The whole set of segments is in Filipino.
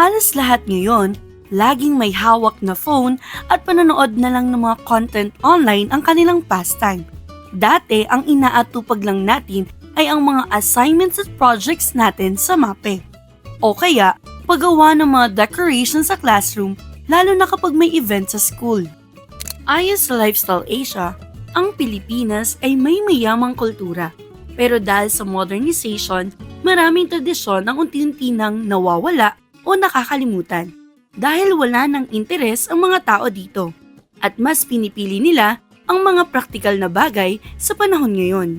Halos lahat ngayon, laging may hawak na phone at panonood na lang ng mga content online ang kanilang pastime. Dati, ang inaatupag lang natin ay ang mga assignments at projects natin sa MAPE. O kaya, paggawa ng mga decorations sa classroom, lalo na kapag may event sa school. Ayon sa Lifestyle Asia, ang Pilipinas ay may mayamang kultura. Pero dahil sa modernization, maraming tradisyon ang unti-unti nang nawawala o nakakalimutan. Dahil wala ng interes ang mga tao dito. At mas pinipili nila ang mga praktikal na bagay sa panahon ngayon.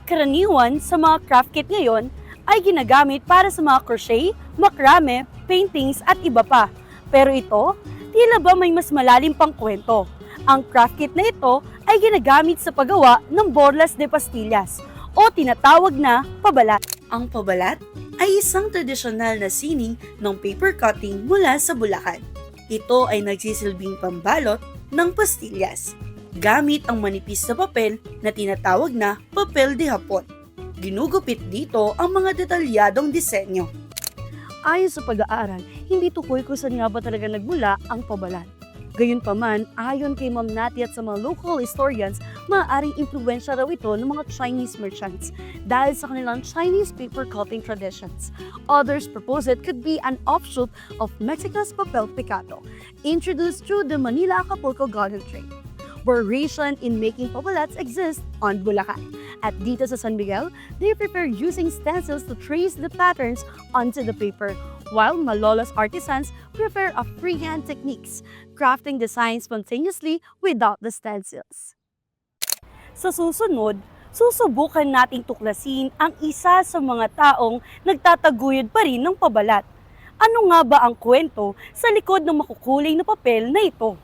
Karaniwan sa mga craft kit ngayon ay ginagamit para sa mga crochet, macrame, paintings at iba pa. Pero ito, tila ba may mas malalim pang kwento. Ang craft kit na ito ay ginagamit sa paggawa ng borlas de pastillas o tinatawag na pabalat. Ang pabalat ay isang tradisyonal na sining ng paper cutting mula sa Bulacan. Ito ay nagsisilbing pambalot ng pastillas gamit ang manipis na papel na tinatawag na papel de hapon. Ginugupit dito ang mga detalyadong disenyo. Ayon sa pag-aaral, hindi tukoy kung saan nga ba talaga nagmula ang pabalat. Gayunpaman, ayon kay Ma'am Nati at sa mga local historians, maaaring impluwensya raw ito ng mga Chinese merchants dahil sa kanilang Chinese paper cutting traditions. Others propose it could be an offshoot of Mexico's papel picado, introduced through the Manila-Acapulco Golden Trade. Variation in making pabalats exists on Bulacan. At dito sa San Miguel, they prefer using stencils to trace the patterns onto the paper, while Malolos artisans prefer a freehand techniques, crafting designs spontaneously without the stencils. Sa susunod, susubukan nating tuklasin ang isa sa mga taong nagtataguyod pa rin ng pabalat. Ano nga ba ang kwento sa likod ng makukulay na papel na ito?